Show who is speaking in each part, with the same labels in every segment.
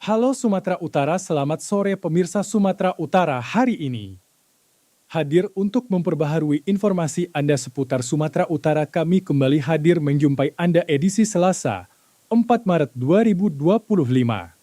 Speaker 1: Halo Sumatera Utara, selamat sore pemirsa Sumatera Utara hari ini. Hadir untuk memperbaharui informasi Anda seputar Sumatera Utara, kami kembali hadir menjumpai Anda edisi Selasa, 4 Maret 2025.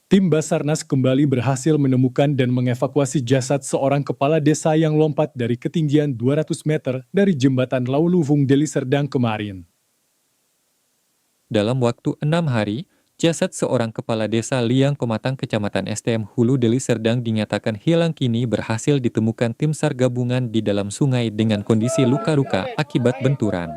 Speaker 1: Tim Basarnas kembali berhasil menemukan dan mengevakuasi jasad seorang kepala desa yang lompat dari ketinggian 200 meter dari jembatan Lauluvung Deli Serdang kemarin.
Speaker 2: Dalam waktu 6 hari, jasad seorang kepala desa Liang Komatang Kecamatan STM Hulu Deli Serdang dinyatakan hilang kini berhasil ditemukan tim SAR gabungan di dalam sungai dengan kondisi luka-luka akibat benturan.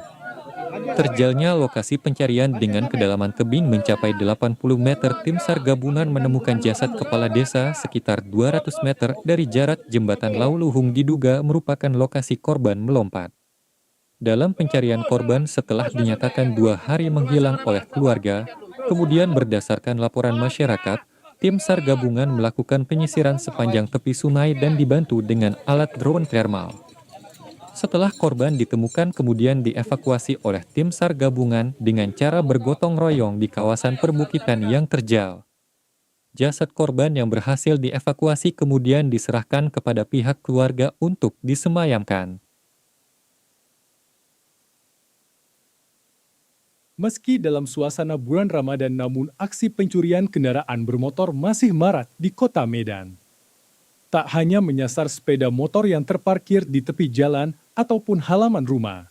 Speaker 2: Terjalnya lokasi pencarian dengan kedalaman tebing mencapai 80 meter, tim SAR gabungan menemukan jasad kepala desa sekitar 200 meter dari jarak jembatan Lauluhung diduga merupakan lokasi korban melompat. Dalam pencarian korban setelah dinyatakan 2 hari menghilang oleh keluarga, kemudian berdasarkan laporan masyarakat, tim SAR gabungan melakukan penyisiran sepanjang tepi sungai dan dibantu dengan alat drone thermal. Setelah korban ditemukan kemudian dievakuasi oleh tim SAR gabungan dengan cara bergotong royong di kawasan perbukitan yang terjal. Jasad korban yang berhasil dievakuasi kemudian diserahkan kepada pihak keluarga untuk disemayamkan.
Speaker 1: Meski dalam suasana bulan Ramadan, namun aksi pencurian kendaraan bermotor masih marak di kota Medan. Tak hanya menyasar sepeda motor yang terparkir di tepi jalan ataupun halaman rumah.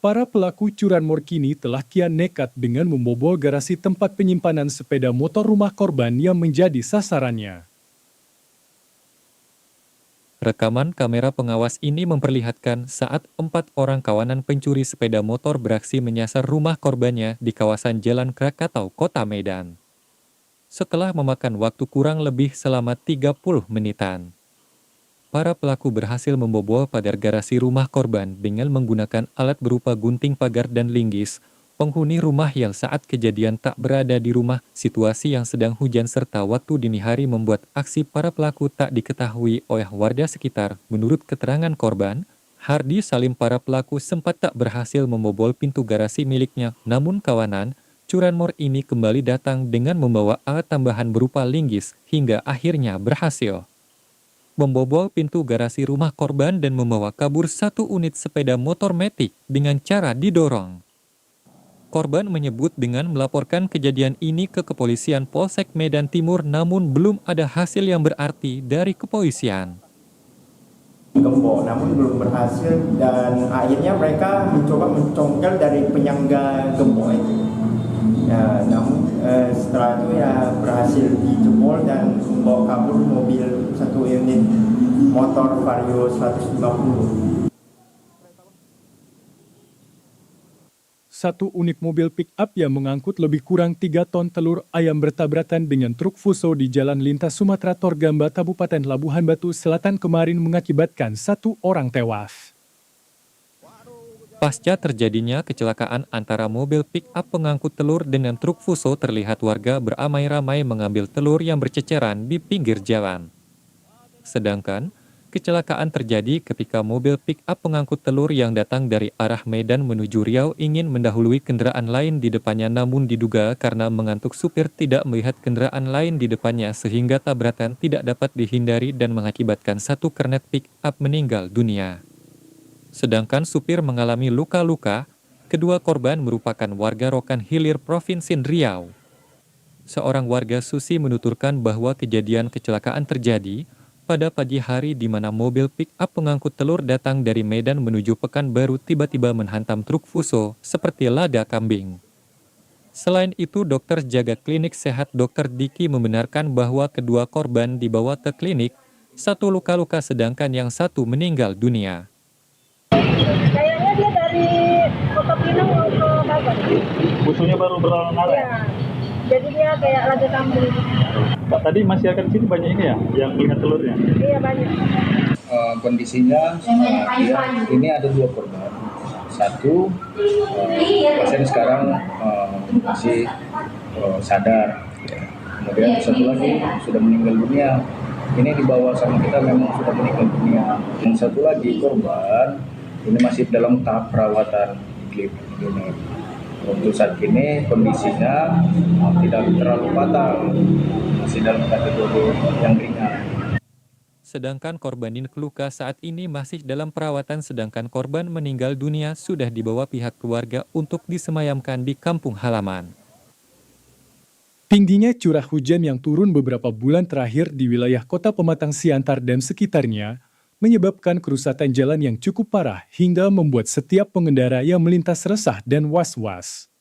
Speaker 1: Para pelaku curanmor kini telah kian nekat dengan membobol garasi tempat penyimpanan sepeda motor rumah korban yang menjadi sasarannya.
Speaker 2: Rekaman kamera pengawas ini memperlihatkan saat 4 orang kawanan pencuri sepeda motor beraksi menyasar rumah korbannya di kawasan Jalan Krakatau, Kota Medan. Setelah memakan waktu kurang lebih selama 30 menitan, para pelaku berhasil membobol pagar garasi rumah korban dengan menggunakan alat berupa gunting pagar dan linggis. Penghuni rumah yang saat kejadian tak berada di rumah, situasi yang sedang hujan serta waktu dini hari membuat aksi para pelaku tak diketahui oleh warga sekitar. Menurut keterangan korban, Hardi Salim, para pelaku sempat tak berhasil membobol pintu garasi miliknya, namun kawanan curanmor ini kembali datang dengan membawa alat tambahan berupa linggis hingga akhirnya berhasil membobol pintu garasi rumah korban dan membawa kabur 1 unit sepeda motor metik dengan cara didorong. Korban menyebut dengan melaporkan kejadian ini ke kepolisian Polsek Medan Timur, namun belum ada hasil yang berarti dari kepolisian.
Speaker 3: Gembok, namun belum berhasil dan akhirnya mereka mencoba mencongkel dari penyangga gembok itu. Ya, namun setelah itu ya berhasil dijebol dan membawa kabur mobil 1 unit motor Vario 150.
Speaker 1: 1 unit mobil pick-up yang mengangkut lebih kurang 3 ton telur ayam bertabrakan dengan truk fuso di Jalan Lintas Sumatera Torgamba, Kabupaten Labuhan Batu Selatan kemarin mengakibatkan 1 orang tewas.
Speaker 2: Pasca terjadinya kecelakaan antara mobil pick-up pengangkut telur dengan truk fuso, terlihat warga beramai-ramai mengambil telur yang berceceran di pinggir jalan. Sedangkan, kecelakaan terjadi ketika mobil pick-up pengangkut telur yang datang dari arah Medan menuju Riau ingin mendahului kendaraan lain di depannya, namun diduga karena mengantuk supir tidak melihat kendaraan lain di depannya sehingga tabrakan tidak dapat dihindari dan mengakibatkan 1 kernet pick-up meninggal dunia. Sedangkan supir mengalami luka-luka. Kedua korban merupakan warga Rokan Hilir, Provinsi Riau. Seorang warga Susi menuturkan bahwa kejadian kecelakaan terjadi pada pagi hari di mana mobil pick-up pengangkut telur datang dari Medan menuju Pekanbaru tiba-tiba menghantam truk fuso seperti lada kambing. Selain itu, dokter jaga klinik sehat Dr. Diki membenarkan bahwa kedua korban dibawa ke klinik, 1 luka-luka sedangkan yang 1 meninggal dunia.
Speaker 4: Kayaknya dia dari Kota Pinang mau ke Babat.
Speaker 5: Busunya baru berlalu arah.
Speaker 4: Iya. Jadi dia kayak lada kambing.
Speaker 5: Pak, tadi masih akan sini banyak ini ya, yang lihat telurnya?
Speaker 4: Iya, banyak.
Speaker 6: Kondisinya ini ada 2 korban. 1 pasien sekarang masih sadar. Kemudian satu lagi sudah meninggal dunia. Ini dibawa sama kita memang sudah meninggal dunia. Yang satu lagi korban ini masih dalam tahap perawatan di klinik ini. Untuk saat ini kondisinya tidak terlalu fatal, masih dalam kategori yang ringan.
Speaker 2: Sedangkan korban luka saat ini masih dalam perawatan, sedangkan korban meninggal dunia sudah dibawa pihak keluarga untuk disemayamkan di kampung halaman.
Speaker 1: Tingginya curah hujan yang turun beberapa bulan terakhir di wilayah Kota Pematang Siantar dan sekitarnya menyebabkan kerusakan jalan yang cukup parah hingga membuat setiap pengendara yang melintas resah dan was-was.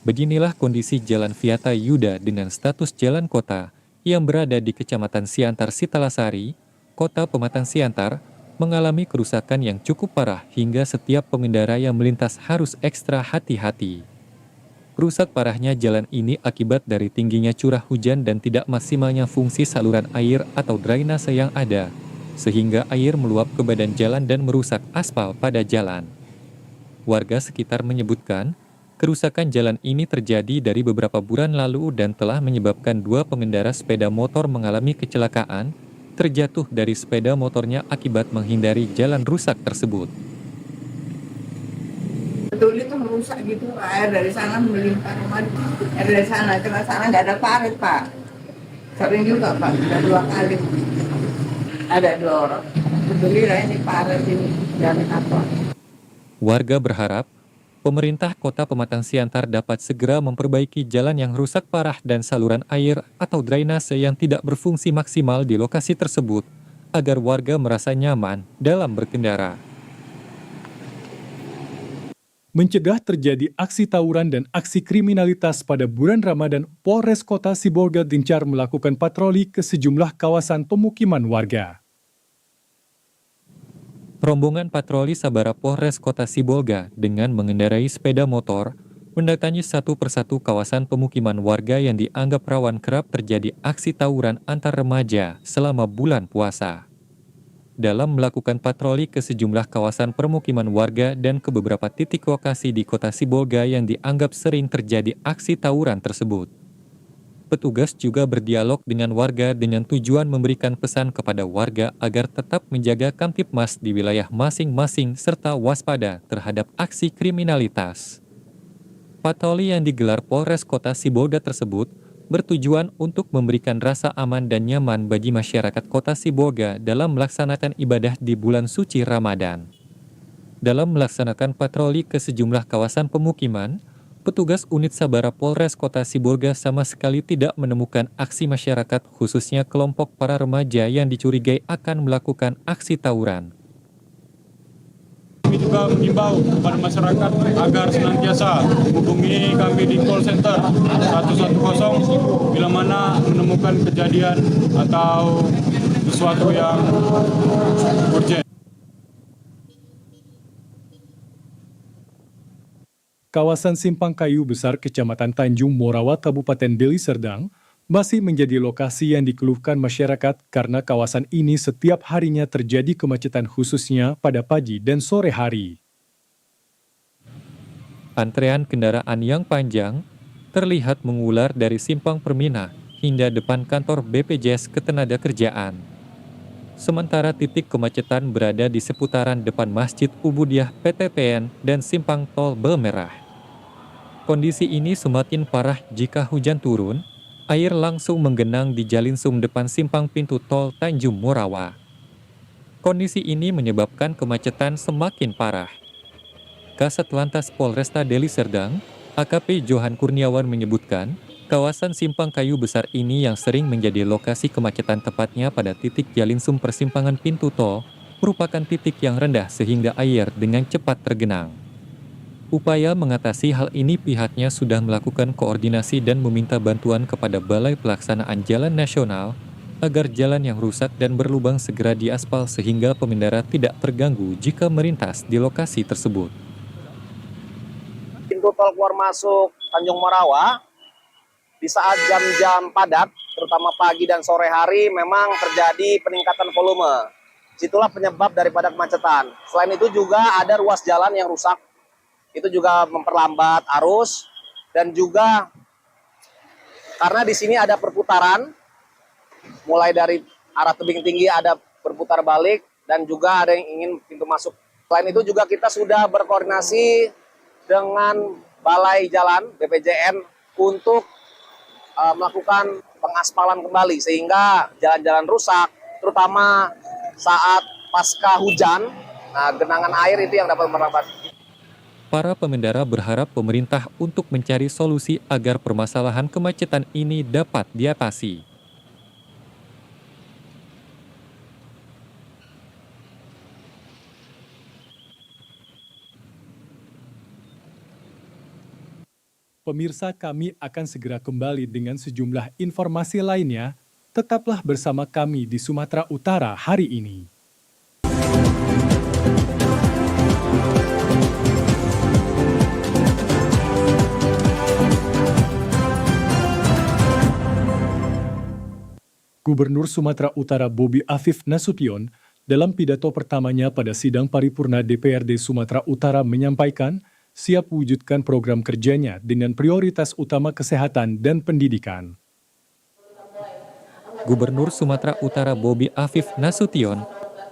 Speaker 2: Beginilah kondisi Jalan Viata Yuda dengan status jalan kota yang berada di Kecamatan Siantar Sitalasari, Kota Pematang Siantar, mengalami kerusakan yang cukup parah hingga setiap pengendara yang melintas harus ekstra hati-hati. Rusak parahnya jalan ini akibat dari tingginya curah hujan dan tidak maksimalnya fungsi saluran air atau drainase yang ada, sehingga air meluap ke badan jalan dan merusak aspal pada jalan. Warga sekitar menyebutkan, kerusakan jalan ini terjadi dari beberapa bulan lalu dan telah menyebabkan 2 pengendara sepeda motor mengalami kecelakaan, terjatuh dari sepeda motornya akibat menghindari jalan rusak tersebut.
Speaker 7: Betul itu merusak gitu, air dari sana melimpah rumah, air dari sana ke sana nggak ada parit Pak. Sering juga Pak, sudah 2 kali. Ada 2 orang. Alhamdulillah ini parit ini dari apa?
Speaker 2: Warga berharap pemerintah Kota Pematang Siantar dapat segera memperbaiki jalan yang rusak parah dan saluran air atau drainase yang tidak berfungsi maksimal di lokasi tersebut agar warga merasa nyaman dalam berkendara.
Speaker 1: Mencegah terjadi aksi tawuran dan aksi kriminalitas pada bulan Ramadan, Polres Kota Sibolga gencar melakukan patroli ke sejumlah kawasan pemukiman warga.
Speaker 2: Rombongan patroli Sabara Polres Kota Sibolga dengan mengendarai sepeda motor mendatangi satu persatu kawasan pemukiman warga yang dianggap rawan kerap terjadi aksi tawuran antar remaja selama bulan puasa. Dalam melakukan patroli ke sejumlah kawasan permukiman warga dan ke beberapa titik lokasi di Kota Sibolga yang dianggap sering terjadi aksi tawuran tersebut. Petugas juga berdialog dengan warga dengan tujuan memberikan pesan kepada warga agar tetap menjaga kamtipmas di wilayah masing-masing serta waspada terhadap aksi kriminalitas. Patroli yang digelar Polres Kota Sibolga tersebut bertujuan untuk memberikan rasa aman dan nyaman bagi masyarakat Kota Sibolga dalam melaksanakan ibadah di bulan suci Ramadan. Dalam melaksanakan patroli ke sejumlah kawasan pemukiman, petugas unit Sabara Polres Kota Sibolga sama sekali tidak menemukan aksi masyarakat, khususnya kelompok para remaja yang dicurigai akan melakukan aksi tawuran.
Speaker 5: Kami juga mengimbau kepada masyarakat agar senantiasa menghubungi kami di call center 110 bila mana menemukan kejadian atau sesuatu yang urgent.
Speaker 1: Kawasan Simpang Kayu Besar Kecamatan Tanjung Morawa Kabupaten Deli Serdang masih menjadi lokasi yang dikeluhkan masyarakat karena kawasan ini setiap harinya terjadi kemacetan khususnya pada pagi dan sore hari.
Speaker 2: Antrean kendaraan yang panjang terlihat mengular dari Simpang Permina hingga depan kantor BPJS Ketenagakerjaan. Sementara titik kemacetan berada di seputaran depan Masjid Ubudiah PTPN dan Simpang Tol Belmerah. Kondisi ini semakin parah jika hujan turun, air langsung menggenang di Jalinsum depan simpang pintu tol Tanjung Morawa. Kondisi ini menyebabkan kemacetan semakin parah. Kasat Lantas Polresta Deli Serdang, AKP Johan Kurniawan menyebutkan, kawasan Simpang Kayu Besar ini yang sering menjadi lokasi kemacetan tepatnya pada titik Jalinsum persimpangan pintu tol, merupakan titik yang rendah sehingga air dengan cepat tergenang. Upaya mengatasi hal ini pihaknya sudah melakukan koordinasi dan meminta bantuan kepada Balai Pelaksanaan Jalan Nasional agar jalan yang rusak dan berlubang segera diaspal sehingga pengendara tidak terganggu jika melintas di lokasi tersebut.
Speaker 8: Pintu tol keluar masuk Tanjung Morawa di saat jam-jam padat, terutama pagi dan sore hari memang terjadi peningkatan volume. Situlah penyebab daripada kemacetan. Selain itu juga ada ruas jalan yang rusak. Itu juga memperlambat arus dan juga karena di sini ada perputaran, mulai dari arah tebing tinggi ada berputar balik, dan juga ada yang ingin pintu masuk. Selain itu juga kita sudah berkoordinasi dengan Balai Jalan BPJN untuk melakukan pengaspalan kembali, sehingga jalan-jalan rusak, terutama saat pasca hujan, genangan air itu yang dapat merambat.
Speaker 2: Para pengendara berharap pemerintah untuk mencari solusi agar permasalahan kemacetan ini dapat diatasi.
Speaker 1: Pemirsa, kami akan segera kembali dengan sejumlah informasi lainnya. Tetaplah bersama kami di Sumatera Utara hari ini. Gubernur Sumatera Utara Bobi Afif Nasution dalam pidato pertamanya pada sidang paripurna DPRD Sumatera Utara menyampaikan siap wujudkan program kerjanya dengan prioritas utama kesehatan dan pendidikan.
Speaker 2: Gubernur Sumatera Utara Bobi Afif Nasution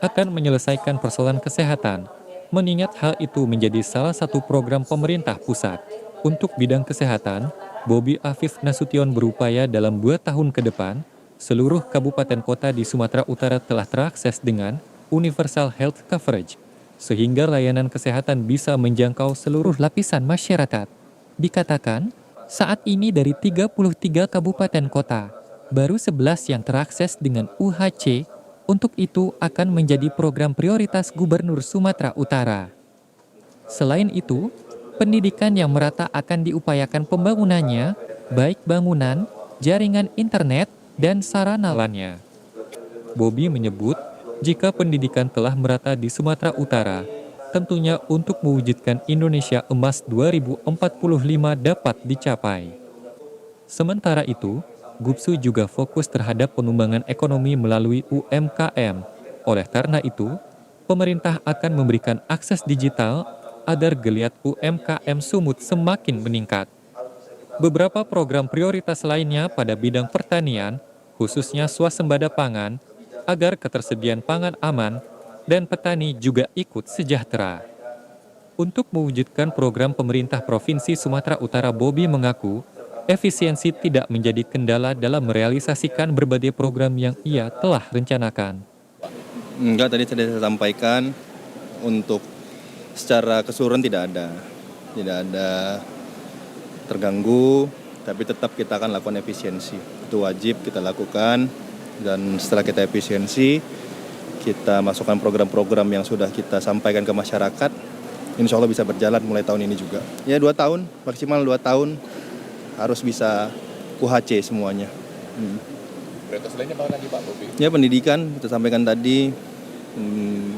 Speaker 2: akan menyelesaikan persoalan kesehatan, mengingat hal itu menjadi salah satu program pemerintah pusat. Untuk bidang kesehatan, Bobi Afif Nasution berupaya dalam 2 tahun ke depan, seluruh kabupaten kota di Sumatera Utara telah terakses dengan Universal Health Coverage, sehingga layanan kesehatan bisa menjangkau seluruh lapisan masyarakat. Dikatakan, saat ini dari 33 kabupaten kota, baru 11 yang terakses dengan UHC, untuk itu akan menjadi program prioritas Gubernur Sumatera Utara. Selain itu, pendidikan yang merata akan diupayakan pembangunannya, baik bangunan, jaringan internet, dan sarana lainnya. Bobi menyebut, jika pendidikan telah merata di Sumatera Utara, tentunya untuk mewujudkan Indonesia Emas 2045 dapat dicapai. Sementara itu, Gubsu juga fokus terhadap pengembangan ekonomi melalui UMKM. Oleh karena itu, pemerintah akan memberikan akses digital agar geliat UMKM Sumut semakin meningkat. Beberapa program prioritas lainnya pada bidang pertanian, khususnya swasembada pangan, agar ketersediaan pangan aman dan petani juga ikut sejahtera. Untuk mewujudkan program pemerintah Provinsi Sumatera Utara, Bobi mengaku efisiensi tidak menjadi kendala dalam merealisasikan berbagai program yang ia telah rencanakan.
Speaker 9: Enggak, tadi sudah saya sampaikan untuk secara keseluruhan tidak ada terganggu, tapi tetap kita akan lakukan efisiensi. Itu wajib kita lakukan, dan setelah kita efisiensi, kita masukkan program-program yang sudah kita sampaikan ke masyarakat. Insya Allah bisa berjalan mulai tahun ini juga. Ya 2 tahun, maksimal 2 tahun harus bisa UHC semuanya.
Speaker 10: Prioritas lainnya apa lagi Pak Bobi?
Speaker 9: Ya pendidikan, kita sampaikan tadi,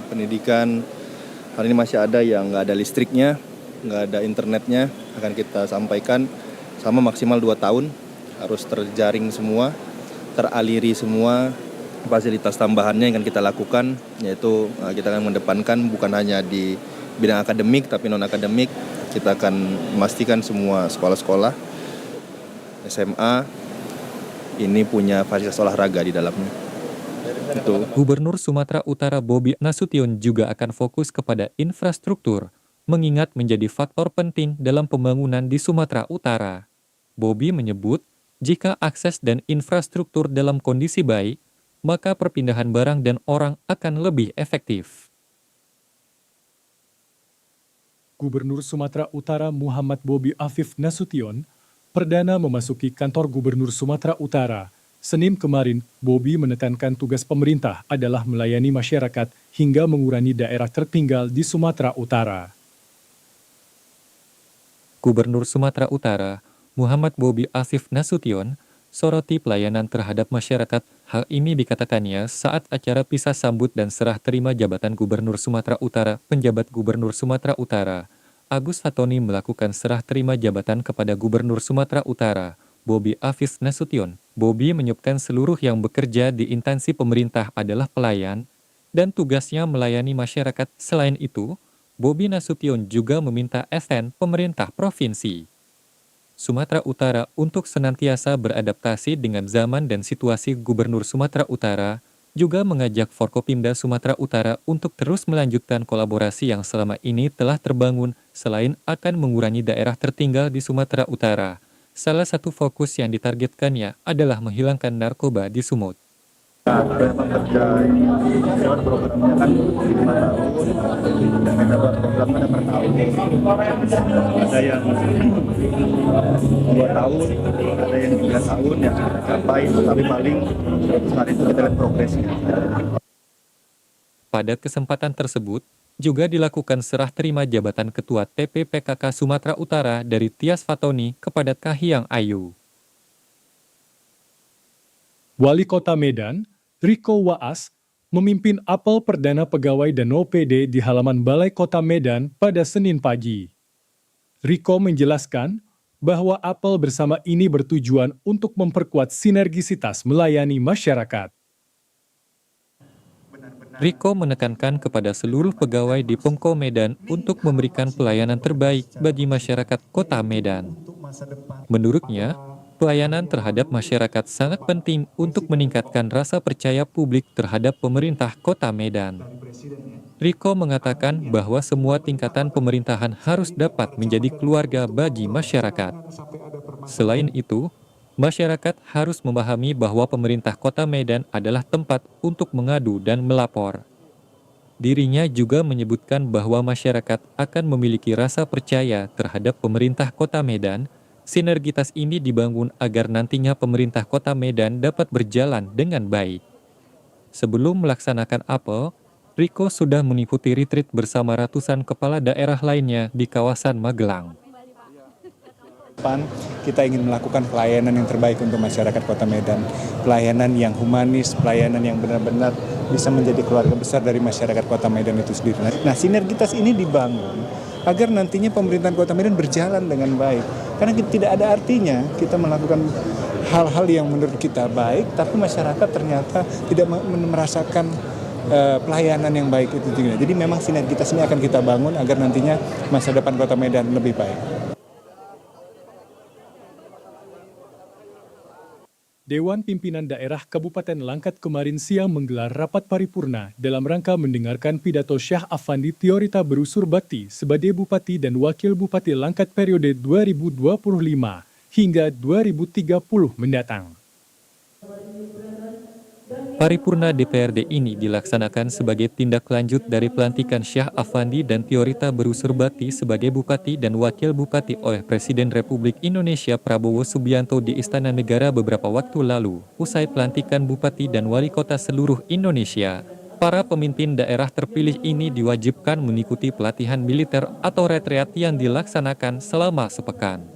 Speaker 9: pendidikan hari ini masih ada yang nggak ada listriknya, nggak ada internetnya, akan kita sampaikan sama maksimal 2 tahun harus terjaring semua, teraliri semua. Fasilitas tambahannya yang akan kita lakukan, yaitu kita akan mendepankan bukan hanya di bidang akademik tapi non akademik. Kita akan memastikan semua sekolah-sekolah SMA ini punya fasilitas olahraga di dalamnya. Itu.
Speaker 2: Gubernur Sumatera Utara Bobi Nasution juga akan fokus kepada infrastruktur, mengingat menjadi faktor penting dalam pembangunan di Sumatera Utara. Bobi menyebut, jika akses dan infrastruktur dalam kondisi baik, maka perpindahan barang dan orang akan lebih efektif.
Speaker 1: Gubernur Sumatera Utara Muhammad Bobi Afif Nasution perdana memasuki kantor Gubernur Sumatera Utara. Senin kemarin, Bobi menekankan tugas pemerintah adalah melayani masyarakat hingga mengurangi daerah tertinggal di Sumatera Utara.
Speaker 2: Gubernur Sumatera Utara, Muhammad Bobi Afif Nasution, soroti pelayanan terhadap masyarakat. Hal ini dikatakannya saat acara pisah sambut dan serah terima jabatan Gubernur Sumatera Utara. Penjabat Gubernur Sumatera Utara, Agus Fatoni, melakukan serah terima jabatan kepada Gubernur Sumatera Utara, Bobi Afif Nasution. Bobi menyebutkan seluruh yang bekerja di instansi pemerintah adalah pelayan dan tugasnya melayani masyarakat. Selain itu, Bobi Nasution juga meminta SN pemerintah provinsi. Sumatera Utara untuk senantiasa beradaptasi dengan zaman dan situasi. Gubernur Sumatera Utara juga mengajak Forkopimda Sumatera Utara untuk terus melanjutkan kolaborasi yang selama ini telah terbangun selain akan mengurangi daerah tertinggal di Sumatera Utara. Salah satu fokus yang ditargetkannya adalah menghilangkan narkoba di Sumut.
Speaker 9: Memang kerja ini lewat programnya kan 5 tahun dan mereka buat program kan per tahun, ada yang 2 tahun, ada yang 3 tahun yang kita capai, tapi paling saat itu kita lihat progresnya.
Speaker 2: Pada kesempatan tersebut juga dilakukan serah terima jabatan Ketua TPPKK Sumatera Utara dari Tias Fatoni kepada Kahiyang Ayu.
Speaker 1: Wali Kota Medan, Riko Waas, memimpin apel perdana pegawai dan OPD di halaman Balai Kota Medan pada Senin pagi. Riko menjelaskan bahwa apel bersama ini bertujuan untuk memperkuat sinergisitas melayani masyarakat.
Speaker 2: Riko menekankan kepada seluruh pegawai di Pemko Medan untuk memberikan pelayanan terbaik bagi masyarakat Kota Medan. Menurutnya, pelayanan terhadap masyarakat sangat penting untuk meningkatkan rasa percaya publik terhadap pemerintah Kota Medan. Riko mengatakan bahwa semua tingkatan pemerintahan harus dapat menjadi keluarga bagi masyarakat. Selain itu, masyarakat harus memahami bahwa pemerintah Kota Medan adalah tempat untuk mengadu dan melapor. Dirinya juga menyebutkan bahwa masyarakat akan memiliki rasa percaya terhadap pemerintah Kota Medan. Sinergitas ini dibangun agar nantinya pemerintah Kota Medan dapat berjalan dengan baik. Sebelum melaksanakan apel, Riko sudah mengikuti retreat bersama ratusan kepala daerah lainnya di kawasan Magelang.
Speaker 11: Kita ingin melakukan pelayanan yang terbaik untuk masyarakat Kota Medan. Pelayanan yang humanis, pelayanan yang benar-benar bisa menjadi keluarga besar dari masyarakat Kota Medan itu sendiri. Nah, sinergitas ini dibangun agar nantinya pemerintahan Kota Medan berjalan dengan baik. Karena tidak ada artinya kita melakukan hal-hal yang menurut kita baik, tapi masyarakat ternyata tidak merasakan pelayanan yang baik itu juga. Jadi memang sinergitas ini akan kita bangun agar nantinya masa depan Kota Medan lebih baik.
Speaker 1: Dewan Pimpinan Daerah Kabupaten Langkat kemarin siang menggelar rapat paripurna dalam rangka mendengarkan pidato Syah Afandi Tiorita Berusur Bakti sebagai Bupati dan Wakil Bupati Langkat periode 2025 hingga 2030 mendatang.
Speaker 2: Paripurna DPRD ini dilaksanakan sebagai tindak lanjut dari pelantikan Syah Afandi dan Tiorita Berusur Bakti sebagai Bupati dan Wakil Bupati oleh Presiden Republik Indonesia Prabowo Subianto di Istana Negara beberapa waktu lalu. Usai pelantikan Bupati dan Wali Kota seluruh Indonesia, para pemimpin daerah terpilih ini diwajibkan mengikuti pelatihan militer atau retreat yang dilaksanakan selama sepekan.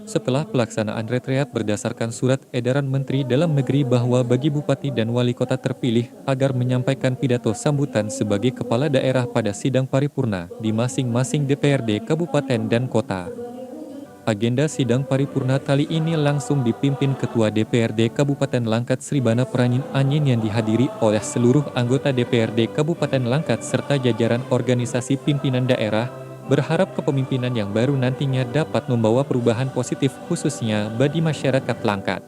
Speaker 2: Setelah pelaksanaan retreat berdasarkan surat edaran Menteri Dalam Negeri bahwa bagi Bupati dan Wali Kota terpilih agar menyampaikan pidato sambutan sebagai kepala daerah pada sidang paripurna di masing-masing DPRD Kabupaten dan Kota. Agenda sidang paripurna kali ini langsung dipimpin Ketua DPRD Kabupaten Langkat Sribana Pranyin Anyin yang dihadiri oleh seluruh anggota DPRD Kabupaten Langkat serta jajaran organisasi pimpinan daerah, berharap kepemimpinan yang baru nantinya dapat membawa perubahan positif khususnya bagi masyarakat Langkat.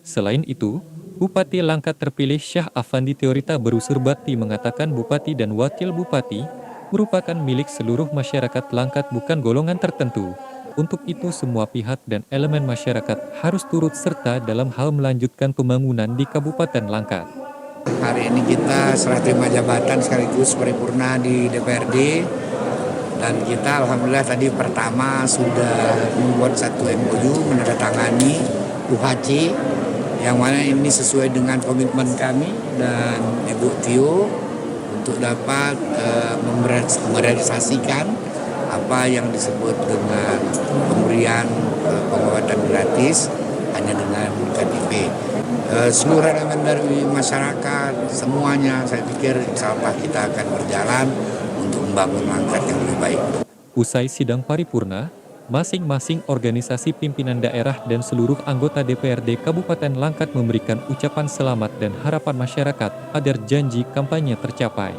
Speaker 2: Selain itu, Bupati Langkat terpilih Syah Afandi Tiorita Berusur Bakti mengatakan Bupati dan Wakil Bupati merupakan milik seluruh masyarakat Langkat bukan golongan tertentu. Untuk itu semua pihak dan elemen masyarakat harus turut serta dalam hal melanjutkan pembangunan di Kabupaten Langkat.
Speaker 12: Hari ini kita serah terima jabatan sekaligus paripurna di DPRD. Dan kita alhamdulillah tadi pertama sudah membuat satu MOU menandatangani UHC yang mana ini sesuai dengan komitmen kami dan Ibu Tio untuk dapat merealisasikan apa yang disebut dengan pemberian pengobatan gratis hanya dengan KTP. Seluruh elemen dari masyarakat semuanya saya pikir insya Allah kita akan berjalan untuk membangun Langkat yang lebih baik.
Speaker 2: Usai sidang paripurna, masing-masing organisasi pimpinan daerah dan seluruh anggota DPRD Kabupaten Langkat memberikan ucapan selamat dan harapan masyarakat agar janji kampanye tercapai.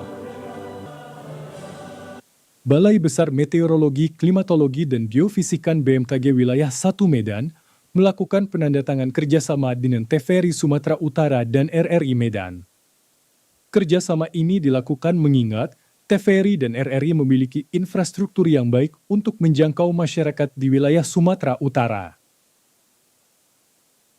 Speaker 1: Balai Besar Meteorologi, Klimatologi, dan Geofisikan BMKG Wilayah 1 Medan melakukan penandatangan kerjasama dengan TVRI Sumatera Utara dan RRI Medan. Kerjasama ini dilakukan mengingat TVRI dan RRI memiliki infrastruktur yang baik untuk menjangkau masyarakat di wilayah Sumatera Utara.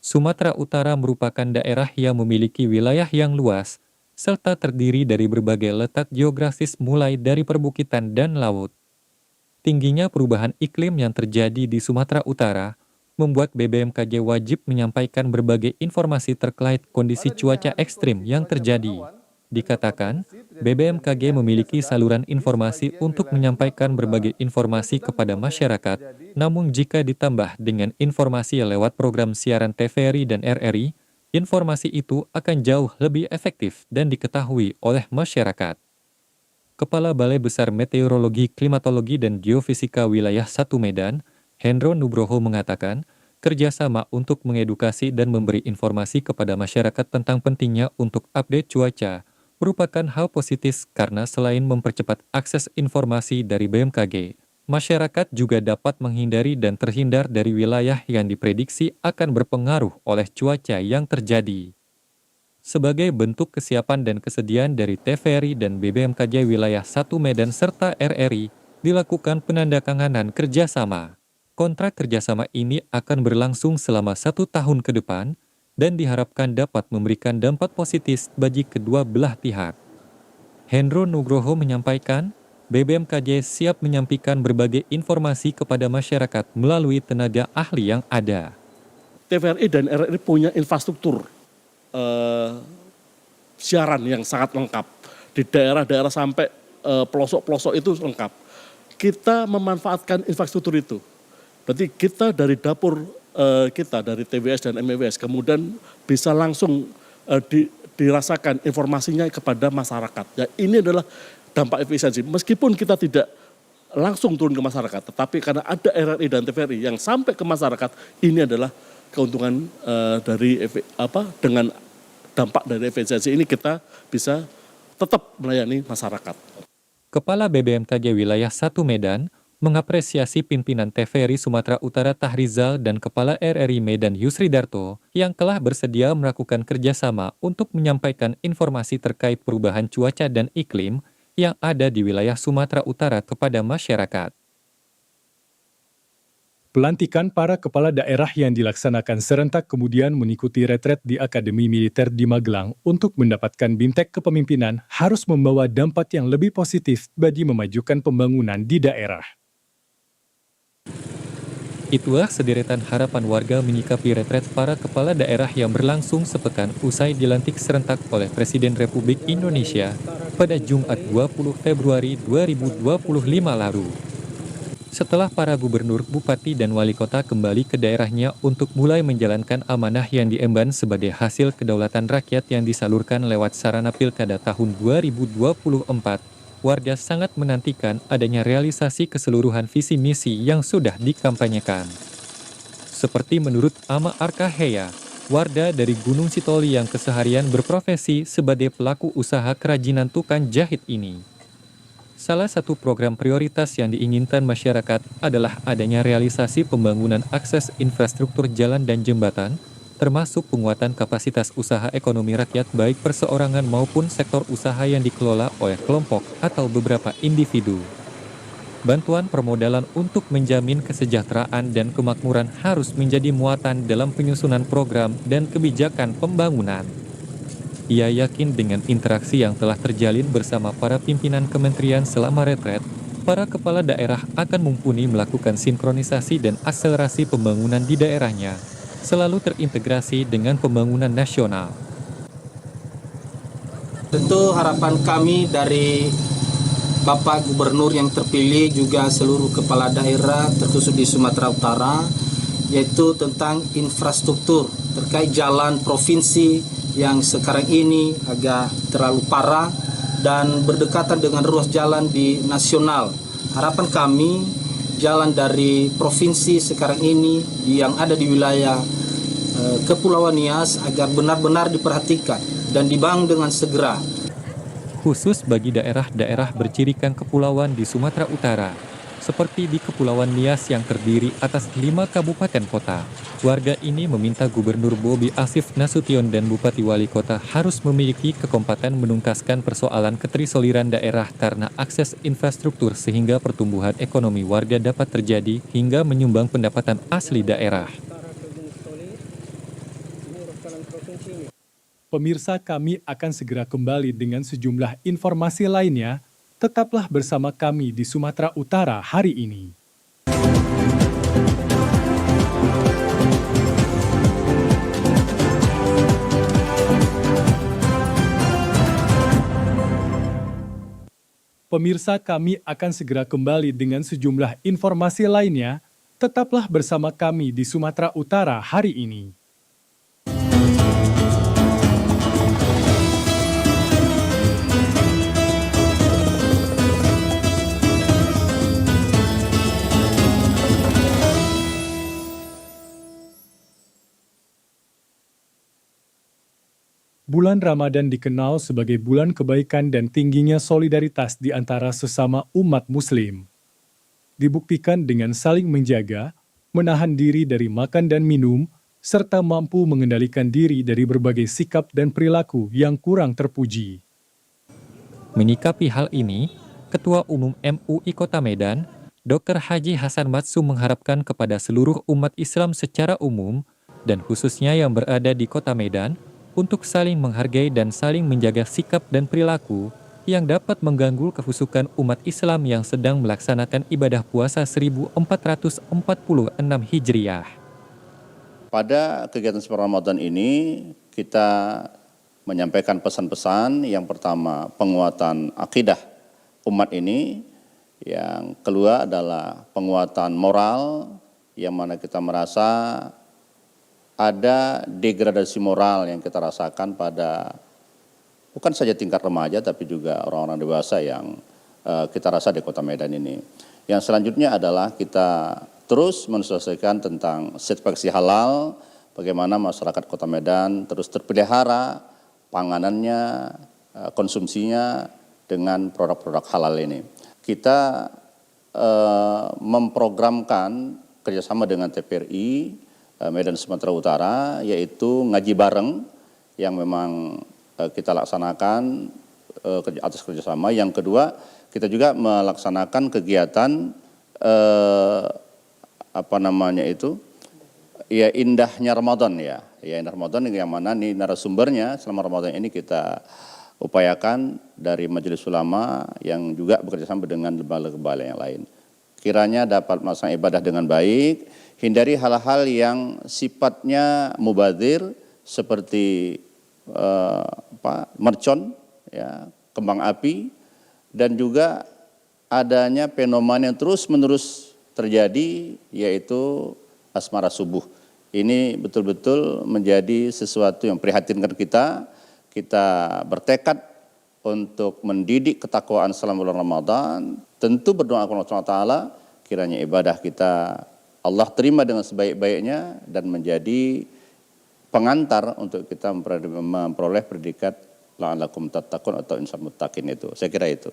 Speaker 2: Sumatera Utara merupakan daerah yang memiliki wilayah yang luas, serta terdiri dari berbagai letak geografis mulai dari perbukitan dan laut. Tingginya perubahan iklim yang terjadi di Sumatera Utara membuat BBMKG wajib menyampaikan berbagai informasi terkait kondisi cuaca ekstrim yang terjadi. Dikatakan, BBMKG memiliki saluran informasi untuk menyampaikan berbagai informasi kepada masyarakat, namun jika ditambah dengan informasi lewat program siaran TVRI dan RRI, informasi itu akan jauh lebih efektif dan diketahui oleh masyarakat. Kepala Balai Besar Meteorologi, Klimatologi, dan Geofisika Wilayah 1 Medan, Hendro Nugroho mengatakan, kerjasama untuk mengedukasi dan memberi informasi kepada masyarakat tentang pentingnya untuk update cuaca merupakan hal positif karena selain mempercepat akses informasi dari BMKG, masyarakat juga dapat menghindari dan terhindar dari wilayah yang diprediksi akan berpengaruh oleh cuaca yang terjadi. Sebagai bentuk kesiapan dan kesediaan dari TVRI dan BBMKG Wilayah 1 Medan serta RRI, dilakukan penandatanganan kerjasama. Kontrak kerjasama ini akan berlangsung selama 1 tahun ke depan, dan diharapkan dapat memberikan dampak positif bagi kedua belah pihak. Hendro Nugroho menyampaikan, BBMKG siap menyampaikan berbagai informasi kepada masyarakat melalui tenaga ahli yang ada.
Speaker 13: TVRI dan RRI punya infrastruktur siaran yang sangat lengkap. Di daerah-daerah sampai pelosok-pelosok itu lengkap. Kita memanfaatkan infrastruktur itu. Berarti kita dari dapur kita dari TWS dan MEWS kemudian bisa langsung dirasakan informasinya kepada masyarakat. Ya, ini adalah dampak efisiensi. Meskipun kita tidak langsung turun ke masyarakat, tetapi karena ada RRI dan TVRI yang sampai ke masyarakat, ini adalah keuntungan dengan dampak dari efisiensi ini kita bisa tetap melayani masyarakat.
Speaker 2: Kepala BBMKG Wilayah 1 Medan mengapresiasi pimpinan TVRI Sumatera Utara Tahrizal dan Kepala RRI Medan Yusridarto yang telah bersedia melakukan kerjasama untuk menyampaikan informasi terkait perubahan cuaca dan iklim yang ada di wilayah Sumatera Utara kepada masyarakat.
Speaker 1: Pelantikan para kepala daerah yang dilaksanakan serentak kemudian mengikuti retret di Akademi Militer di Magelang untuk mendapatkan BIMTEK kepemimpinan harus membawa dampak yang lebih positif bagi memajukan pembangunan di daerah.
Speaker 2: Itulah sederetan harapan warga menyikapi retret para kepala daerah yang berlangsung sepekan usai dilantik serentak oleh Presiden Republik Indonesia pada Jumat 20 Februari 2025 lalu. Setelah para gubernur, bupati, dan wali kota kembali ke daerahnya untuk mulai menjalankan amanah yang diemban sebagai hasil kedaulatan rakyat yang disalurkan lewat sarana pilkada tahun 2024, warga sangat menantikan adanya realisasi keseluruhan visi misi yang sudah dikampanyekan. Seperti menurut Ama Arkaheya, warga dari Gunung Sitoli yang keseharian berprofesi sebagai pelaku usaha kerajinan tukang jahit ini. Salah satu program prioritas yang diinginkan masyarakat adalah adanya realisasi pembangunan akses infrastruktur jalan dan jembatan, termasuk penguatan kapasitas usaha ekonomi rakyat baik perseorangan maupun sektor usaha yang dikelola oleh kelompok atau beberapa individu. Bantuan permodalan untuk menjamin kesejahteraan dan kemakmuran harus menjadi muatan dalam penyusunan program dan kebijakan pembangunan. Ia yakin dengan interaksi yang telah terjalin bersama para pimpinan kementerian selama retret, para kepala daerah akan mumpuni melakukan sinkronisasi dan akselerasi pembangunan di daerahnya, selalu terintegrasi dengan pembangunan nasional.
Speaker 14: Tentu harapan kami dari Bapak Gubernur yang terpilih juga seluruh kepala daerah terkhusus di Sumatera Utara, yaitu tentang infrastruktur terkait jalan provinsi yang sekarang ini agak terlalu parah dan berdekatan dengan ruas jalan di nasional. Harapan kami jalan dari provinsi sekarang ini yang ada di wilayah Kepulauan Nias agar benar-benar diperhatikan dan dibangun dengan segera.
Speaker 2: khusus bagi daerah-daerah bercirikan kepulauan di Sumatera Utara, seperti di Kepulauan Nias yang terdiri atas 5 kabupaten kota. Warga ini meminta Gubernur Bobi Afif Nasution dan Bupati Wali Kota harus memiliki kekompakan menuntaskan persoalan ketrisoliran daerah karena akses infrastruktur sehingga pertumbuhan ekonomi warga dapat terjadi hingga menyumbang pendapatan asli daerah.
Speaker 1: Pemirsa, kami akan segera kembali dengan sejumlah informasi lainnya. Tetaplah bersama kami di Sumatera Utara hari ini. Pemirsa, kami akan segera kembali dengan sejumlah informasi lainnya. Tetaplah bersama kami di Sumatera Utara hari ini. Bulan Ramadan dikenal sebagai bulan kebaikan dan tingginya solidaritas di antara sesama umat Muslim. Dibuktikan dengan saling menjaga, menahan diri dari makan dan minum, serta mampu mengendalikan diri dari berbagai sikap dan perilaku yang kurang terpuji.
Speaker 2: Menyikapi hal ini, Ketua Umum MUI Kota Medan, Dr. Haji Hasan Matsum mengharapkan kepada seluruh umat Islam secara umum, dan khususnya yang berada di Kota Medan, untuk saling menghargai dan saling menjaga sikap dan perilaku yang dapat mengganggu kehusukan umat Islam yang sedang melaksanakan ibadah puasa 1446 Hijriah.
Speaker 15: Pada kegiatan Ramadan ini kita menyampaikan pesan-pesan. Yang pertama, penguatan akidah umat ini. Yang kedua adalah penguatan moral, yang mana kita merasa ada degradasi moral yang kita rasakan pada bukan saja tingkat remaja tapi juga orang-orang dewasa yang kita rasa di Kota Medan ini. Yang selanjutnya adalah kita terus menyelesaikan tentang sertifikasi halal, bagaimana masyarakat Kota Medan terus terpelihara panganannya, konsumsinya dengan produk-produk halal ini. Kita memprogramkan kerjasama dengan TPRI Medan Sumatera Utara, yaitu ngaji bareng yang memang kita laksanakan atas kerjasama. Yang kedua, kita juga melaksanakan kegiatan indahnya Ramadan ya. Ya, indah Ramadan yang mana nih narasumbernya selama Ramadan ini kita upayakan dari Majelis Ulama yang juga bekerjasama dengan lembaga-lembaga yang lain. Kiranya dapat melaksanakan ibadah dengan baik, hindari hal-hal yang sifatnya mubazir seperti mercon, ya, kembang api, dan juga adanya fenomena yang terus-menerus terjadi yaitu asmara subuh. Ini betul-betul menjadi sesuatu yang prihatinkan kita. Kita bertekad untuk mendidik ketakwaan selama bulan Ramadan. Tentu berdoa kepada Allah Taala kiranya ibadah kita Allah terima dengan sebaik-baiknya dan menjadi pengantar untuk kita memperoleh predikat la'allakum tattaqun atau insan muttaqin itu. Saya kira itu.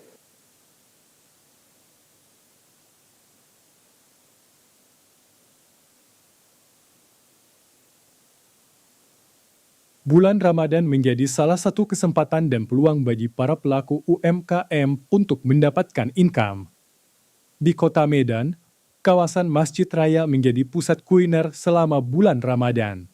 Speaker 1: Bulan Ramadan menjadi salah satu kesempatan dan peluang bagi para pelaku UMKM untuk mendapatkan income. Di Kota Medan, kawasan Masjid Raya menjadi pusat kuliner selama bulan Ramadan.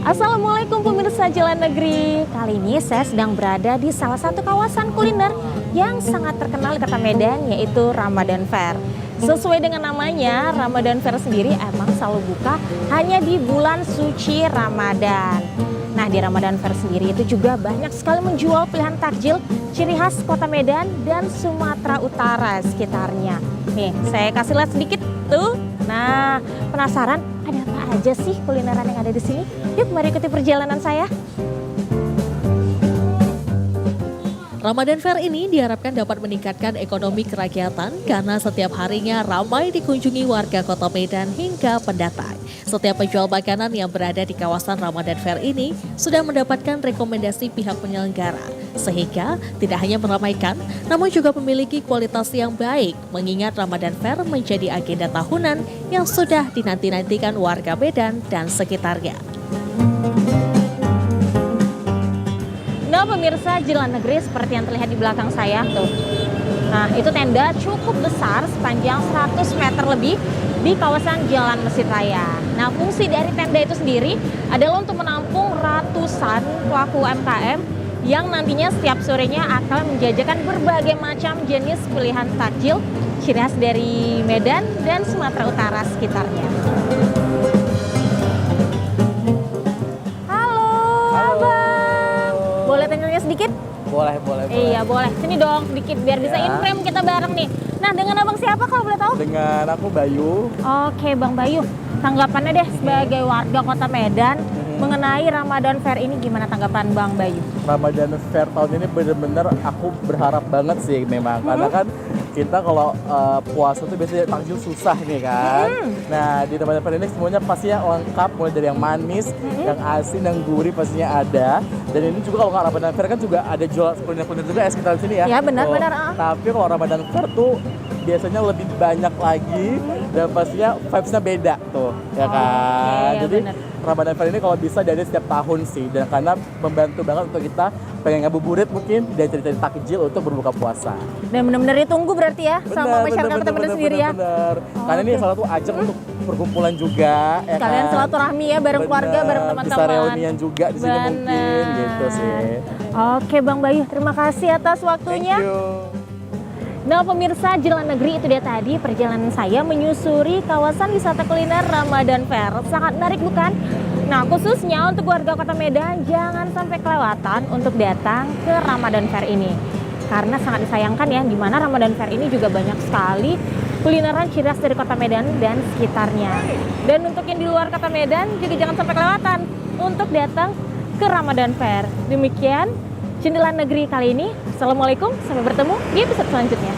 Speaker 16: Assalamualaikum pemirsa Jalan Negeri. Kali ini saya sedang berada di salah satu kawasan kuliner yang sangat terkenal di Kota Medan, yaitu Ramadan Fair. Sesuai dengan namanya, Ramadan Fair sendiri emang selalu buka hanya di bulan suci Ramadan. Nah, di Ramadan Fair sendiri itu juga banyak sekali menjual pilihan takjil ciri khas Kota Medan dan Sumatera Utara sekitarnya. Nih, saya kasih lihat sedikit tuh. Nah, penasaran ada apa aja sih kulineran yang ada di sini? Yuk, mari ikuti perjalanan saya.
Speaker 17: Ramadan Fair ini diharapkan dapat meningkatkan ekonomi kerakyatan karena setiap harinya ramai dikunjungi warga Kota Medan hingga pendatang. Setiap penjual makanan yang berada di kawasan Ramadan Fair ini sudah mendapatkan rekomendasi pihak penyelenggara, sehingga tidak hanya meramaikan, namun juga memiliki kualitas yang baik, mengingat Ramadan Fair menjadi agenda tahunan yang sudah dinanti-nantikan warga Medan dan sekitarnya.
Speaker 16: Nah pemirsa, Jalan Negeri seperti yang terlihat di belakang saya tuh. Nah itu tenda cukup besar sepanjang 100 meter lebih di kawasan Jalan Mesir Raya. Nah fungsi dari tenda itu sendiri adalah untuk menampung ratusan pelaku UMKM yang nantinya setiap sorenya akan menjajakan berbagai macam jenis pilihan takjil ciri khas dari Medan dan Sumatera Utara sekitarnya. Boleh tanya sedikit?
Speaker 18: Boleh.
Speaker 16: Iya boleh. Sini dong sedikit biar bisa in frame kita bareng nih. Nah dengan abang siapa kalau boleh tahu?
Speaker 18: Dengan aku Bayu.
Speaker 16: Oke Bang Bayu, tanggapannya deh sebagai warga Kota Medan mengenai Ramadan Fair ini gimana tanggapan Bang Bayu?
Speaker 18: Ramadan Fair tahun ini bener-bener aku berharap banget sih memang. Karena kan kita kalau puasa tuh biasanya takjil susah nih kan. Nah di Ramadan Fair ini semuanya pastinya lengkap, mulai dari yang manis, yang asin, yang gurih pastinya ada. Dan ini juga kalau nggak Ramadan Fair kan juga ada jual kuliner-kuliner juga ya sekitar sini ya.
Speaker 16: Ya benar.
Speaker 18: Tapi kalau Ramadan Fair tuh biasanya lebih banyak lagi dan pastinya vibes-nya beda tuh ya kan. Jadi bener. Ramadan Fair ini kalau bisa dari setiap tahun sih, dan karena membantu banget untuk kita pengen ngabuburit mungkin dan cari-cari takjil untuk berbuka puasa.
Speaker 16: Dan benar-benar ditunggu berarti ya sama masyarakat Kota Medan sendiri ya.
Speaker 18: Karena ini salah satu ajang untuk perkumpulan juga ya.
Speaker 16: Kalian silaturahmi ya bareng keluarga, bareng teman-teman.
Speaker 18: Bisa reunian juga di sini mungkin gitu sih.
Speaker 16: Oke Bang Bayu, terima kasih atas waktunya.
Speaker 18: Thank you.
Speaker 16: Nah pemirsa, Jalan Negeri itu dia tadi perjalanan saya menyusuri kawasan wisata kuliner Ramadan Fair. Sangat menarik bukan? Nah khususnya untuk warga Kota Medan jangan sampai kelewatan untuk datang ke Ramadan Fair ini. Karena sangat disayangkan ya, di mana Ramadan Fair ini juga banyak sekali kulineran ciri khas dari Kota Medan dan sekitarnya. Dan untuk yang di luar Kota Medan juga jangan sampai kelewatan untuk datang ke Ramadan Fair. Demikian Jendela Negeri kali ini. Assalamualaikum, sampai bertemu di episode selanjutnya.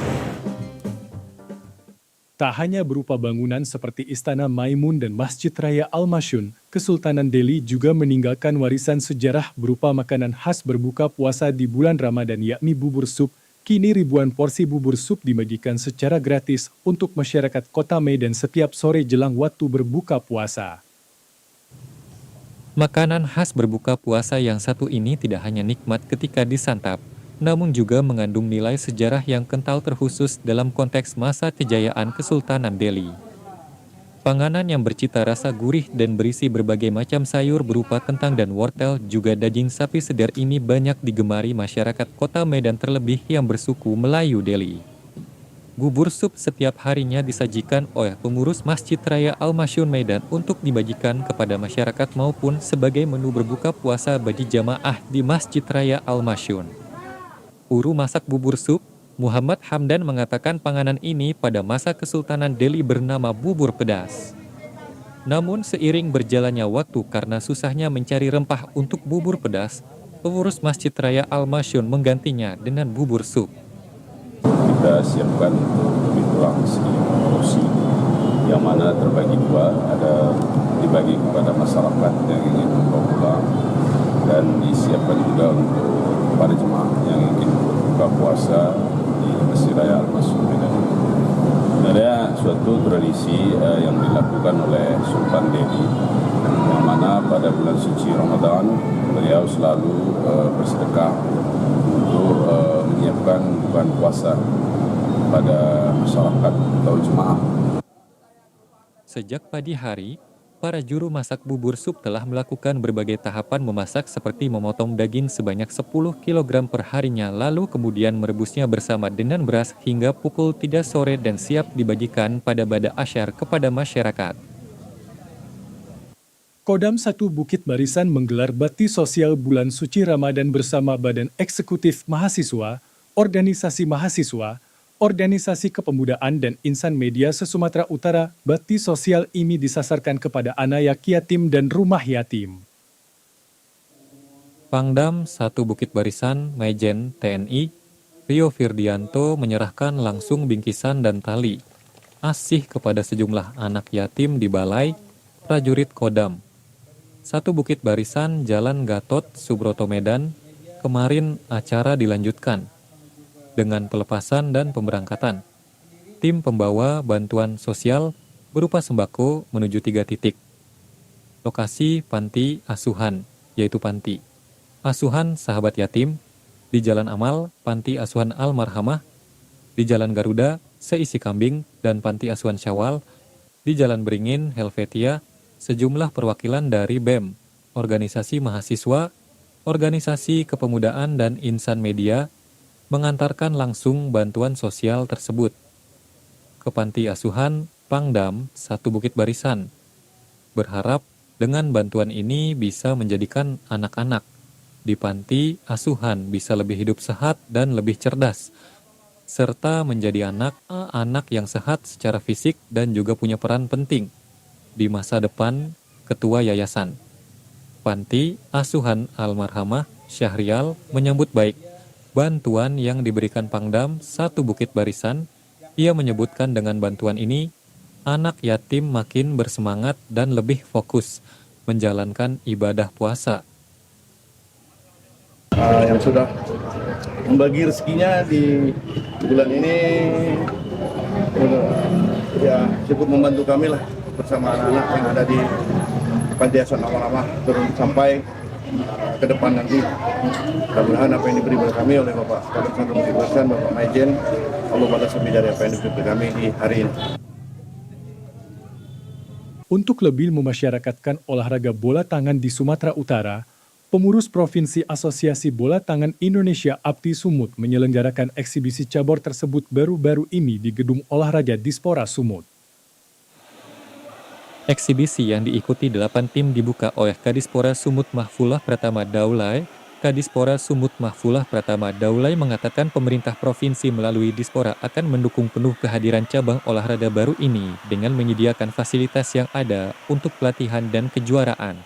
Speaker 1: Tak hanya berupa bangunan seperti Istana Maimun dan Masjid Raya Al-Masyun, Kesultanan Delhi juga meninggalkan warisan sejarah berupa makanan khas berbuka puasa di bulan Ramadan yakni bubur sup. Kini ribuan porsi bubur sup dibagikan secara gratis untuk masyarakat Kota Medan setiap sore jelang waktu berbuka puasa.
Speaker 2: Makanan khas berbuka puasa yang satu ini tidak hanya nikmat ketika disantap, namun juga mengandung nilai sejarah yang kental terkhusus dalam konteks masa kejayaan Kesultanan Delhi. Panganan yang bercita rasa gurih dan berisi berbagai macam sayur berupa kentang dan wortel juga daging sapi segar ini banyak digemari masyarakat Kota Medan terlebih yang bersuku Melayu Delhi. Bubur sup setiap harinya disajikan oleh pengurus Masjid Raya Al-Masyun Medan untuk dibagikan kepada masyarakat maupun sebagai menu berbuka puasa bagi jamaah di Masjid Raya Al-Masyun. Uru masak bubur sup, Muhammad Hamdan mengatakan panganan ini pada masa Kesultanan Delhi bernama bubur pedas. Namun seiring berjalannya waktu karena susahnya mencari rempah untuk bubur pedas, pengurus Masjid Raya Al-Masyun menggantinya dengan bubur sup.
Speaker 19: Kita siapkan untuk lebih kurang sekian porsi yang mana terbagi dua, ada dibagi kepada masyarakat yang ingin membawa pulang dan disiapkan juga untuk para jemaah yang ingin berbuka puasa di Masjid Raya Al-Masyun Medan. Ada suatu tradisi yang dilakukan oleh Sultan Delhi yang mana pada bulan suci Ramadan beliau selalu bersedekah untuk menyiapkan bukan puasa pada masyarakat atau jemaah.
Speaker 2: Sejak pagi hari, para juru masak bubur sup telah melakukan berbagai tahapan memasak seperti memotong daging sebanyak 10 kg per harinya lalu kemudian merebusnya bersama dengan beras hingga pukul 3 sore dan siap dibagikan pada bada asyar kepada masyarakat.
Speaker 1: Kodam 1 Bukit Barisan menggelar bakti sosial bulan suci Ramadan bersama Badan Eksekutif Mahasiswa, Organisasi Mahasiswa, Organisasi Kepemudaan dan Insan Media se-Sumatera Utara. Bakti sosial ini disasarkan kepada anak yatim dan rumah yatim.
Speaker 2: Pangdam 1 Bukit Barisan Majen TNI, Rio Firdianto menyerahkan langsung bingkisan dan tali asih kepada sejumlah anak yatim di Balai Prajurit Kodam 1 Bukit Barisan Jalan Gatot Subroto Medan. Kemarin acara dilanjutkan dengan pelepasan dan pemberangkatan tim pembawa bantuan sosial berupa sembako menuju 3 titik. Lokasi panti asuhan, yaitu panti asuhan sahabat yatim, di Jalan Amal, panti asuhan Almarhamah, di Jalan Garuda, Seisi Kambing, dan panti asuhan Syawal, di Jalan Beringin, Helvetia, sejumlah perwakilan dari BEM, organisasi mahasiswa, organisasi kepemudaan, dan insan media mengantarkan langsung bantuan sosial tersebut ke panti asuhan Pangdam 1 Bukit Barisan. Berharap dengan bantuan ini bisa menjadikan anak-anak di panti asuhan bisa lebih hidup sehat dan lebih cerdas, serta menjadi anak yang sehat secara fisik dan juga punya peran penting di masa depan Ketua Yayasan Panti Asuhan Almarhamah Syahrial menyambut baik bantuan yang diberikan Pangdam 1 Bukit Barisan. Ia menyebutkan dengan bantuan ini, anak yatim makin bersemangat dan lebih fokus menjalankan ibadah puasa.
Speaker 6: Yang sudah membagi rezekinya di bulan ini ya cukup membantu kami lah bersama anak-anak yang ada di Panti Asuhan Almarhamah sampai ke depan nanti. Mudah-mudahan apa yang diberi kepada kami oleh Bapak Kadep Satu Bukit Barisan, Bapak Majen, Allah balas lebih dari apa yang diberi kepada kami di hari ini.
Speaker 1: Untuk lebih memasyarakatkan olahraga bola tangan di Sumatera Utara, Pengurus Provinsi Asosiasi Bola Tangan Indonesia APTI Sumut menyelenggarakan eksibisi cabur tersebut baru-baru ini di Gedung Olahraga Dispora Sumut.
Speaker 2: Eksibisi yang diikuti 8 tim dibuka oleh Kadispora Sumut Mahfulah Pratama Daulay. Kadispora Sumut Mahfulah Pratama Daulay mengatakan pemerintah provinsi melalui Dispora akan mendukung penuh kehadiran cabang olahraga baru ini dengan menyediakan fasilitas yang ada untuk pelatihan dan kejuaraan.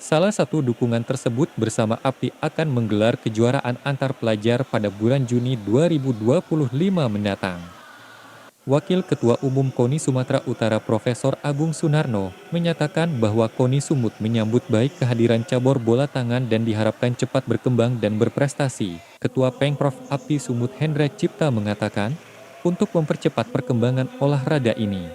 Speaker 2: Salah satu dukungan tersebut bersama APTI akan menggelar kejuaraan antar pelajar pada bulan Juni 2025 mendatang. Wakil Ketua Umum KONI Sumatera Utara Profesor Agung Sunarno menyatakan bahwa KONI Sumut menyambut baik kehadiran cabur bola tangan dan diharapkan cepat berkembang dan berprestasi. Ketua Pengprov APTI Sumut Hendra Cipta mengatakan, untuk mempercepat perkembangan olahraga ini,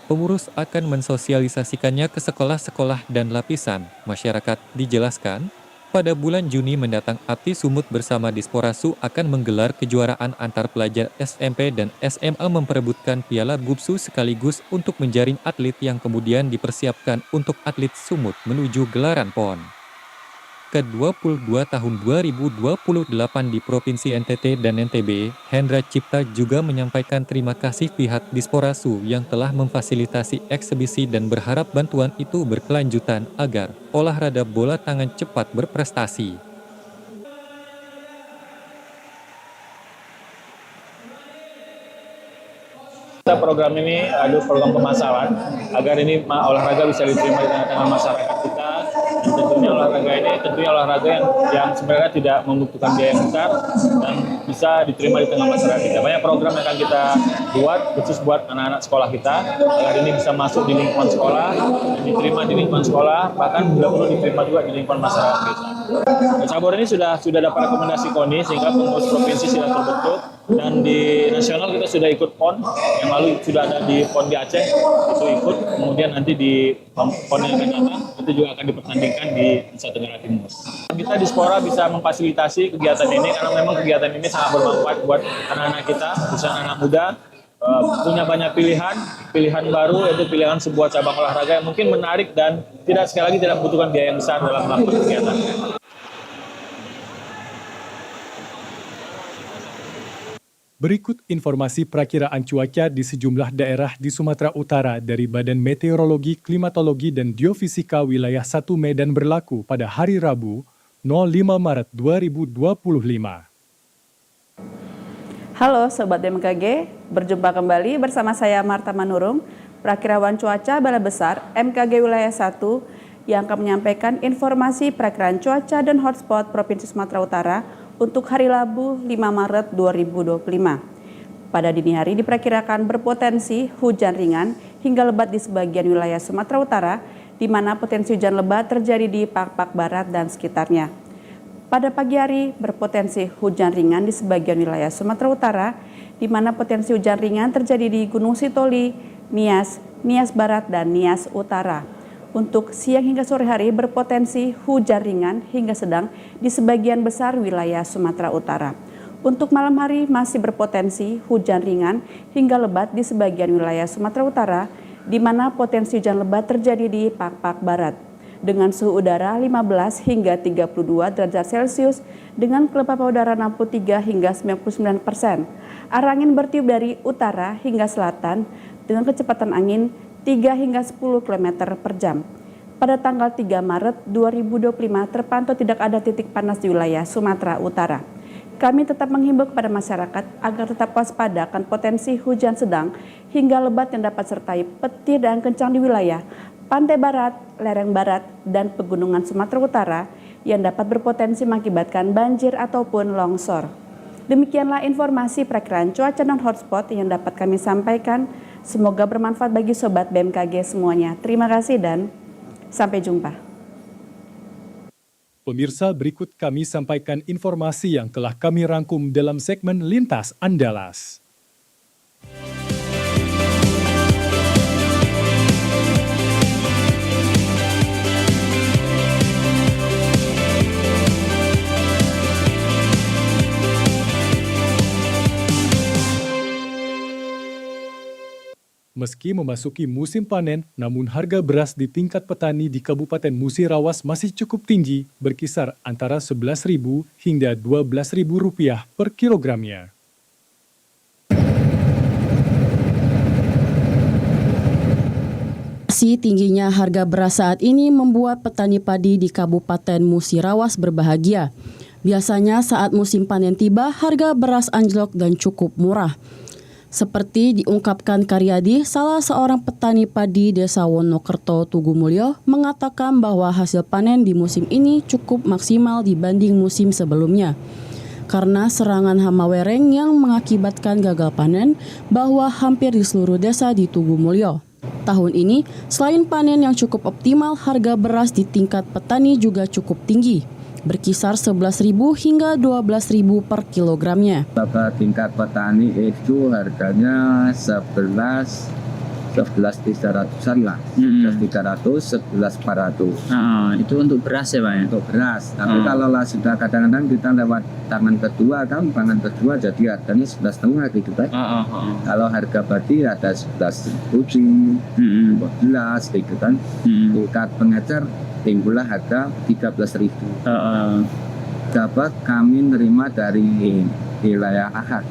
Speaker 2: pengurus akan mensosialisasikannya ke sekolah-sekolah dan lapisan masyarakat. Dijelaskan, pada bulan Juni mendatang APTI Sumut bersama Disporasu akan menggelar kejuaraan antar pelajar SMP dan SMA memperebutkan piala Gubsu sekaligus untuk menjaring atlet yang kemudian dipersiapkan untuk atlet Sumut menuju gelaran PON ke-22 tahun 2028 di Provinsi NTT dan NTB. Hendra Cipta juga menyampaikan terima kasih pihak Disporasu yang telah memfasilitasi eksibisi dan berharap bantuan itu berkelanjutan agar olahraga bola tangan cepat berprestasi.
Speaker 20: Program ini ada program pemasaran agar ini olahraga bisa diterima di tengah-tengah masyarakat kita. Dan tentunya olahraga yang sebenarnya tidak membutuhkan biaya yang besar dan bisa diterima di tengah masyarakat kita. Banyak program yang akan kita buat khusus buat anak-anak sekolah kita agar ini bisa masuk di lingkungan sekolah, diterima di lingkungan sekolah, bahkan bila perlu diterima juga di lingkungan masyarakat kita. Cabur ini sudah dapat rekomendasi KONI sehingga pengurus provinsi sudah terbentuk, dan di nasional kita sudah ikut PON, yang lalu sudah ada di PON di Aceh, itu ikut, kemudian nanti di PON yang akan datang itu juga akan dipertandingkan di Nusa Tenggara Timur. Kita di Dispora bisa memfasilitasi kegiatan ini karena memang kegiatan ini sangat bermanfaat buat anak-anak kita, khususnya anak muda, punya banyak pilihan baru, yaitu pilihan sebuah cabang olahraga yang mungkin menarik dan sekali lagi tidak membutuhkan biaya yang besar dalam melakukan kegiatan.
Speaker 1: Berikut informasi perakiraan cuaca di sejumlah daerah di Sumatera Utara dari Badan Meteorologi, Klimatologi, dan Geofisika Wilayah 1 Medan berlaku pada hari Rabu, 05 Maret 2025.
Speaker 21: Halo Sobat BMKG, berjumpa kembali bersama saya Marta Manurung, perakiraan cuaca Balai Besar MKG Wilayah 1 yang akan menyampaikan informasi perakiraan cuaca dan hotspot Provinsi Sumatera Utara untuk hari Rabu 5 Maret 2025. Pada dini hari diperkirakan berpotensi hujan ringan hingga lebat di sebagian wilayah Sumatera Utara, di mana potensi hujan lebat terjadi di Pak Barat dan sekitarnya. Pada pagi hari berpotensi hujan ringan di sebagian wilayah Sumatera Utara, di mana potensi hujan ringan terjadi di Gunung Sitoli, Nias, Nias Barat, dan Nias Utara. Untuk siang hingga sore hari berpotensi hujan ringan hingga sedang di sebagian besar wilayah Sumatera Utara. Untuk malam hari masih berpotensi hujan ringan hingga lebat di sebagian wilayah Sumatera Utara, di mana potensi hujan lebat terjadi di Pak Barat. Dengan suhu udara 15 hingga 32 derajat Celcius dengan kelembapan udara 63 hingga 99%. Arah angin bertiup dari utara hingga selatan dengan kecepatan angin 3 hingga 10 km per jam. Pada tanggal 3 Maret 2025 terpantau tidak ada titik panas di wilayah Sumatera Utara. Kami tetap menghimbau kepada masyarakat agar tetap waspada akan potensi hujan sedang hingga lebat yang dapat sertai petir dan kencang di wilayah pantai barat, lereng barat, dan pegunungan Sumatera Utara yang dapat berpotensi mengakibatkan banjir ataupun longsor. Demikianlah informasi perakiraan cuaca dan hotspot yang dapat kami sampaikan. Semoga bermanfaat bagi Sobat BMKG semuanya. Terima kasih dan sampai jumpa.
Speaker 1: Pemirsa, berikut kami sampaikan informasi yang telah kami rangkum dalam segmen Lintas Andalas. Meski memasuki musim panen, namun harga beras di tingkat petani di Kabupaten Musirawas masih cukup tinggi, berkisar antara Rp11.000 hingga Rp12.000 per kilogramnya.
Speaker 3: Tingginya harga beras saat ini membuat petani padi di Kabupaten Musirawas berbahagia. Biasanya saat musim panen tiba, harga beras anjlok dan cukup murah. Seperti diungkapkan Karyadi, salah seorang petani padi Desa Wonokerto, Tugumulyo, mengatakan bahwa hasil panen di musim ini cukup maksimal dibanding musim sebelumnya. Karena serangan hama wereng yang mengakibatkan gagal panen bahwa hampir di seluruh desa di Tugumulyo. Tahun ini, selain panen yang cukup optimal, harga beras di tingkat petani juga cukup tinggi, berkisar Rp11.000 hingga Rp12.000 per kilogramnya.
Speaker 22: Tingkat petani itu harganya 11.300-an lah, 11.300, 11.400.
Speaker 23: Itu untuk beras ya Pak ya?
Speaker 22: Untuk beras, tapi kalau lah sudah kadang-kadang kita lewat tangan kedua kan, tangan kedua jadi harganya 11,5 gitu Pak. Kalau harga padi ada 11.000, 12 gitu kan. Tingkat pengecer timbullah harga 13.000. Dapat kami nerima dari wilayah Lahat.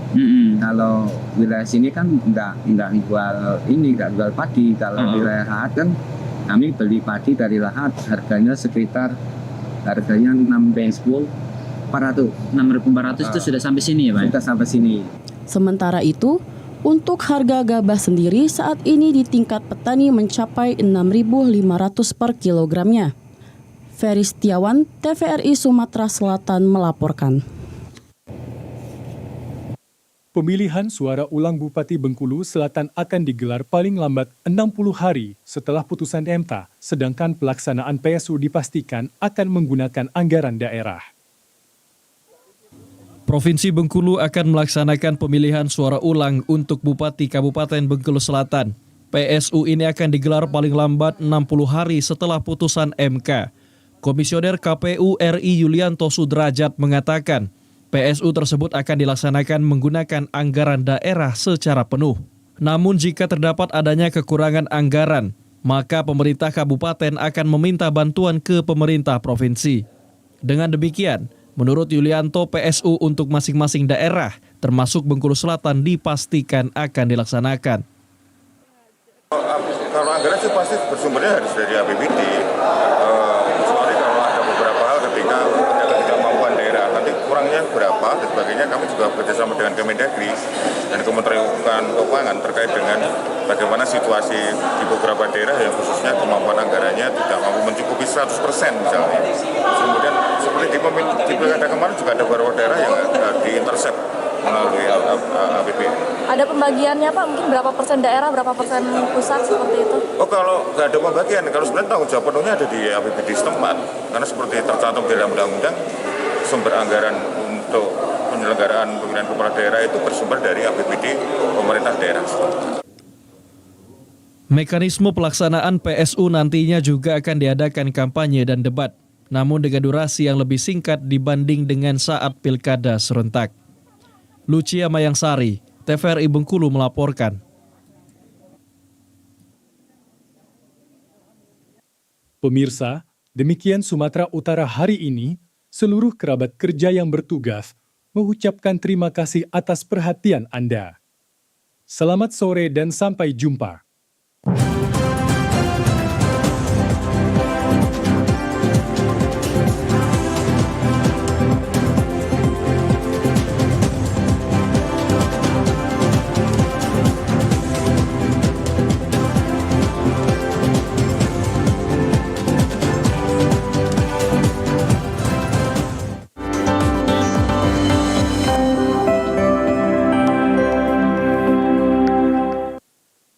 Speaker 22: Kalau wilayah sini kan enggak jual padi. Kalau wilayah Lahat kan kami beli padi dari Lahat, harganya sekitar 6.400.
Speaker 23: 6.400 itu sudah sampai sini ya Pak?
Speaker 22: Sudah sampai sini.
Speaker 3: Sementara itu, untuk harga gabah sendiri saat ini di tingkat petani mencapai Rp6.500 per kilogramnya. Ferry Setiawan, TVRI Sumatera Selatan melaporkan.
Speaker 1: Pemilihan suara ulang Bupati Bengkulu Selatan akan digelar paling lambat 60 hari setelah putusan MK, sedangkan pelaksanaan PSU dipastikan akan menggunakan anggaran daerah.
Speaker 24: Provinsi Bengkulu akan melaksanakan pemilihan suara ulang untuk Bupati Kabupaten Bengkulu Selatan. PSU ini akan digelar paling lambat 60 hari setelah putusan MK. Komisioner KPU RI Yulianto Sudrajat mengatakan, PSU tersebut akan dilaksanakan menggunakan anggaran daerah secara penuh. Namun jika terdapat adanya kekurangan anggaran, maka pemerintah kabupaten akan meminta bantuan ke pemerintah provinsi. Dengan demikian, menurut Yulianto, PSU untuk masing-masing daerah, termasuk Bengkulu Selatan, dipastikan akan dilaksanakan.
Speaker 25: Kalau anggaran sih pasti bersumbernya harus dari APBD. Kecuali kalau ada beberapa hal ketika ada ketidakmampuan daerah, nanti kurangnya jumlahnya berapa dan sebagainya. Kami juga bekerjasama dengan Kemendagri dan Kementerian Keuangan terkait dengan bagaimana situasi di beberapa daerah yang khususnya kemampuan anggarannya tidak mampu mencukupi 100% misalnya. Kemudian seperti di pilkada kemarin juga ada beberapa daerah yang diintercept melalui APBD.
Speaker 4: Ada pembagiannya Pak, mungkin berapa persen daerah, berapa persen pusat seperti itu?
Speaker 25: Oh, kalau nggak ada pembagian, kalau sebenarnya tanggung jawab penuhnya ada di APBD setempat. Karena seperti tercantum di dalam undang-undang, sumber anggaran untuk penyelenggaraan pemilihan kepala daerah itu bersumber dari APBD pemerintah daerah.
Speaker 24: Mekanisme pelaksanaan PSU nantinya juga akan diadakan kampanye dan debat, namun dengan durasi yang lebih singkat dibanding dengan saat pilkada serentak. Lucia Mayangsari, TVRI Bengkulu melaporkan.
Speaker 1: Pemirsa, demikian Sumatera Utara hari ini. Seluruh kerabat kerja yang bertugas mengucapkan terima kasih atas perhatian Anda. Selamat sore dan sampai jumpa.